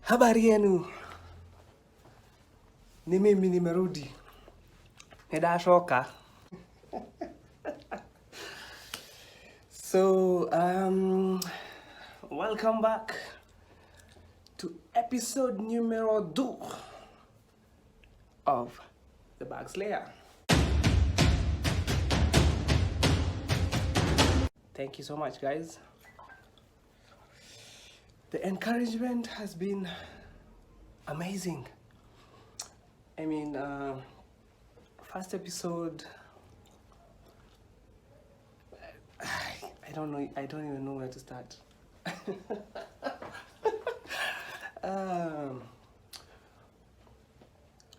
Habari yenu, ni mimi nimerudi, nidashoka. So, welcome back to episode numero 2 of The Bug Slayer. Thank you so much, guys. The encouragement has been amazing. I mean, first episode, I don't even know where to start.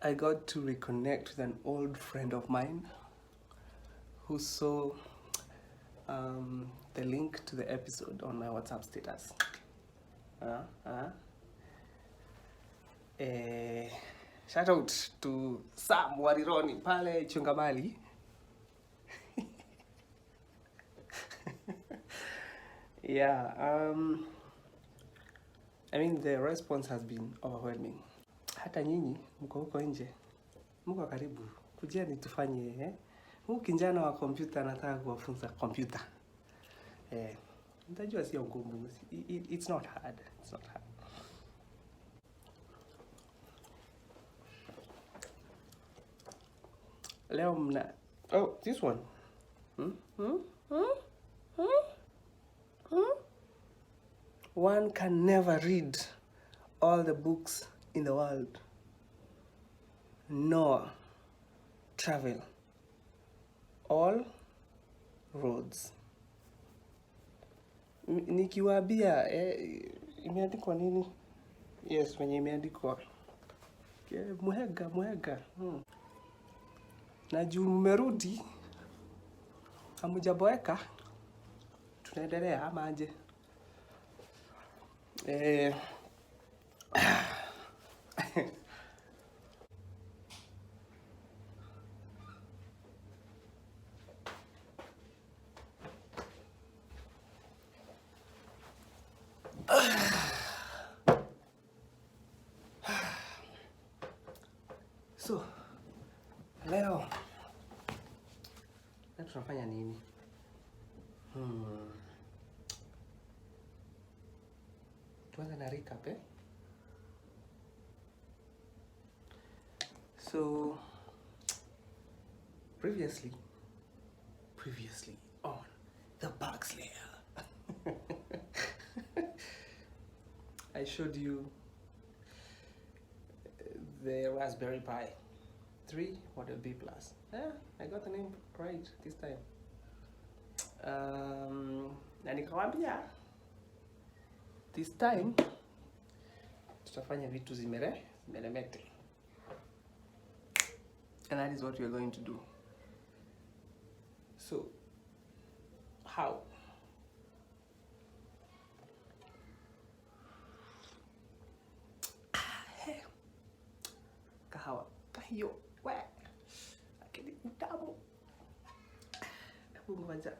I got to reconnect with an old friend of mine who saw the link to the episode on my WhatsApp status. Shout out to Sam Warironi pale Chungamali. Yeah, I mean the response has been overwhelming. Hata nyinyi mko huko nje, mko karibu, kujeni tufanye huu kijana wa kompyuta anataka kuwafunza kompyuta. Mtajua sio ngumu. It's not hard. It's not hard. Leo mna this one. One can never read all the books in the world, nor travel all roads. Nikiwaambia imeandikwa nini? Yes, wenye imeandikwa muhega. Na juu mmerudi hamujaboeka, tunaendelea ama aje? So, leo tunafanya nini? Tuanze na recap, So, previously on The Bug Slayer, I showed you the Raspberry Pi 3 model B+. I got the name right this time. Na nikawambia this time tutafanya vitu zimeremete. And that is what we are going to do. So, how? Kahawa. Kahiyo. We. Akili utamu. Hebu ngoja.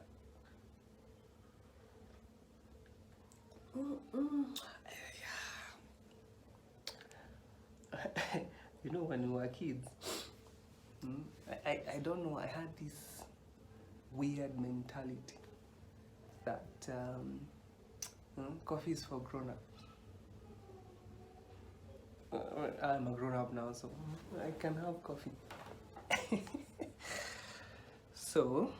You know, when we were kids, I don't know, I had this weird mentality that coffee is for grown-ups. I'm a grown-up now, so I can have coffee. So,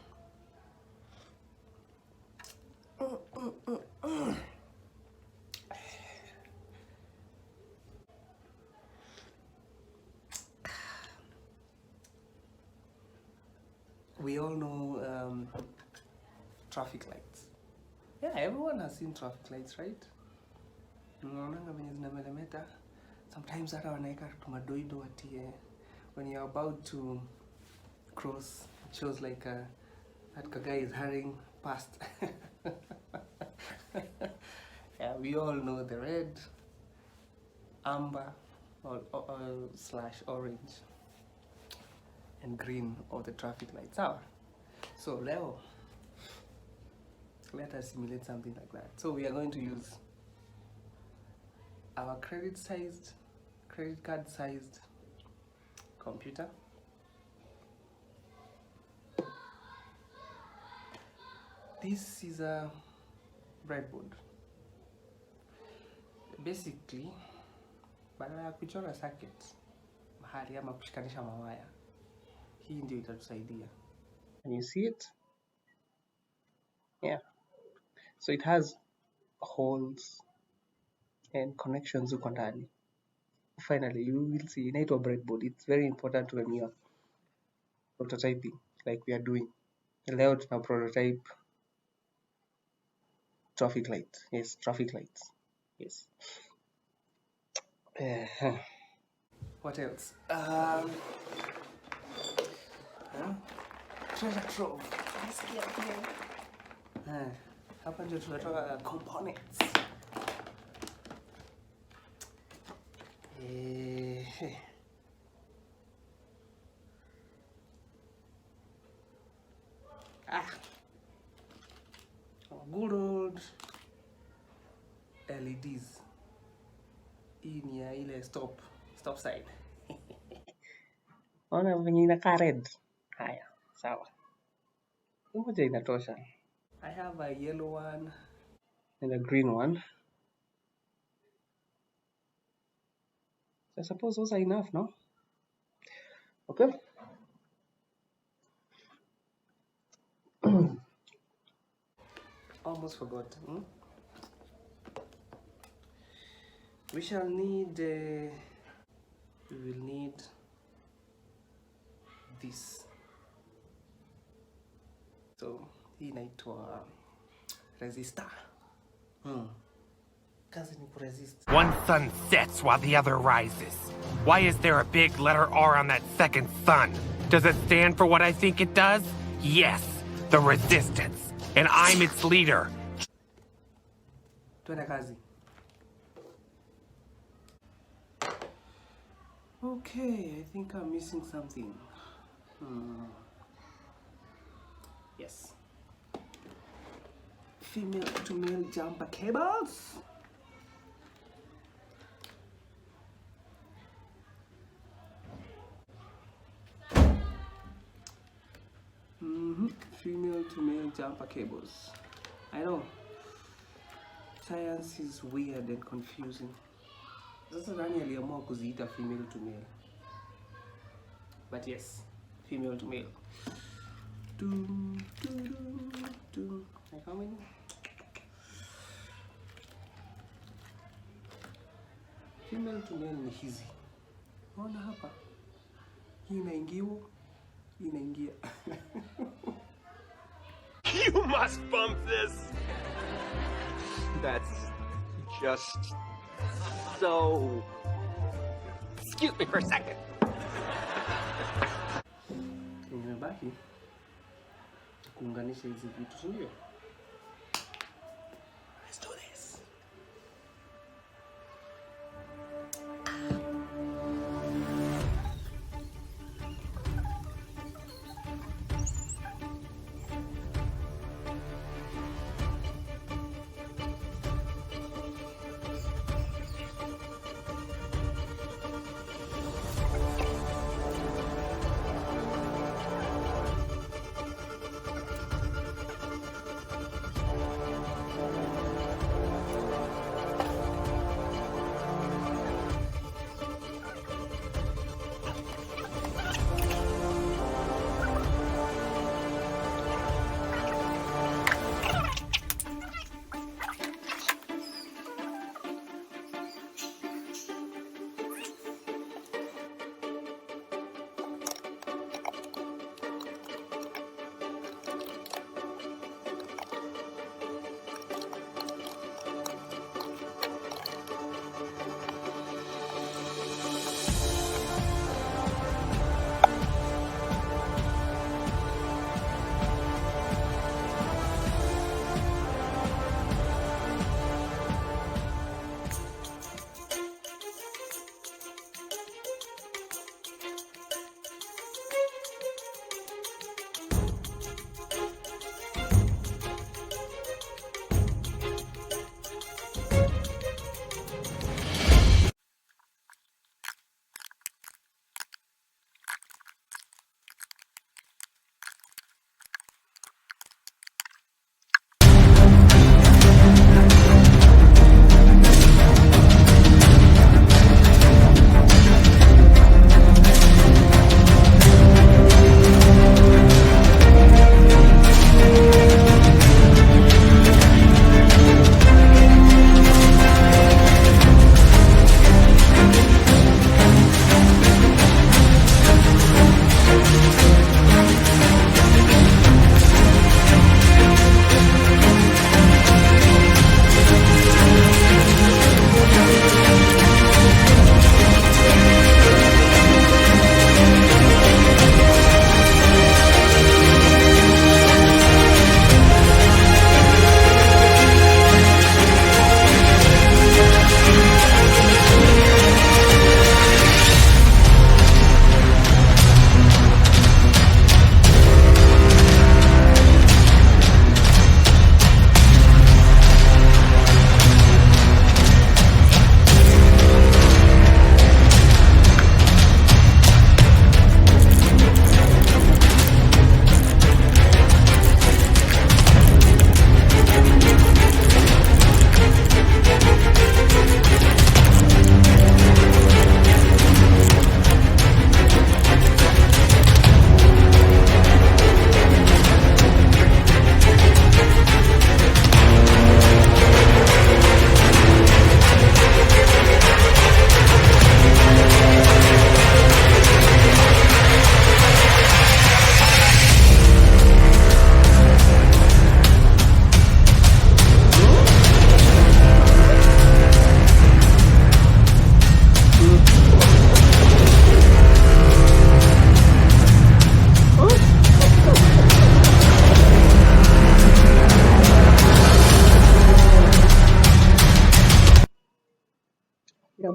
we all know traffic lights. Yeah, everyone has seen traffic lights, right? Sometimes hata wanaeka tumadoido ati when you're about to cross, it shows like that guy is hurrying past. Yeah, we all know the red, amber, or /orange, and green of the traffic lights are. So Leo, let us simulate something like that. So we are going to use our credit card sized computer. This is a breadboard. Basically, badala ya kuchora circuit mahali ama kushikanisha mawaya, hii ndio itatusaidia. Can you see it? Yeah. So it has holes and connections huko ndani. Finally, you will see inaitwa breadboard. It's very important when you are prototyping like we are doing. Leo tuna prototype traffic lights. Yes, traffic lights. Yes. What else? Treasure trove. Hapa ndio tunatoa components. Good old LEDs. Hii ni ya ile stop sign. Ona venye inakaa red. Haya, sawa. Moja inatosha. I have a yellow one and a green one. I suppose those are enough, no? Okay. Almost forgot. We shall need. We will need this. So hii inaitwa resistor. Kazi ni kuresist. One sun sets while the other rises. Why is there a big letter R on that second sun? Does it stand for what I think it does? Yes, the resistance. And I'm its leader. Tuende kazi. Okay, I think I'm missing something. Yes. Female to male jumper cables. Female to male jumper cables. I know. Science is weird and confusing. Sasa nani aliamua kuziita female to male? But yes, female to male. Like how many? Female to male ni hizi. Ona hapa. Hii inaingiwa, hii inaingia. You must bump this. That's just so... Excuse me for a second. Nimebaki kuunganisha hizi vitu, si ndio? Let's do this.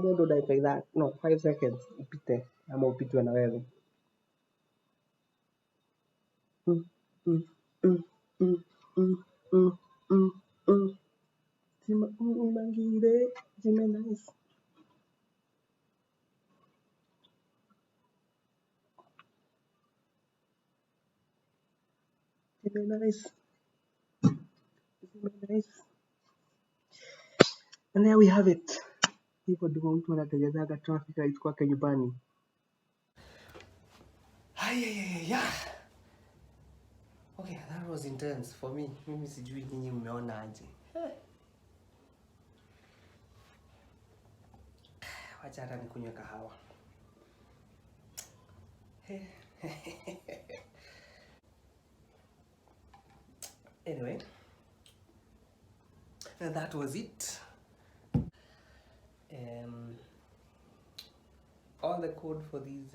modo dakika that no 5 seconds ipite ama upitwe na wewe. Mm, mm, mm, mm, mm, mm, mm, mm. Mangire, Jimmy nice. Jimmy nice. Jimmy nice. And there we have it. Hivyo ndivyo mtu anatengenezaga traffic light kwake nyumbani. Okay, that was intense for me. Mimi sijui nyinyi mmeona aje. Wacha hata nikunywe kahawa. Anyway, that was it. All the code for these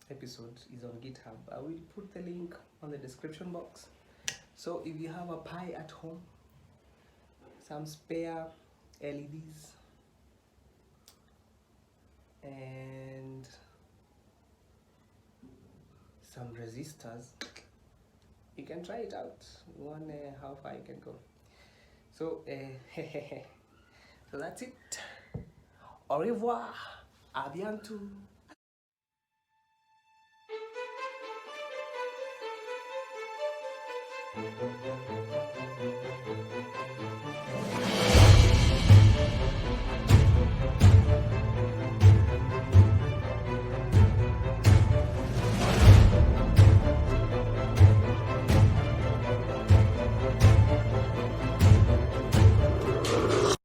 episodes is on GitHub. I will put the link on the description box. So if you have a Pi at home, some spare LEDs, and some resistors, you can try it out. One how far you can go. So so that's it. Au revoir. À bientôt.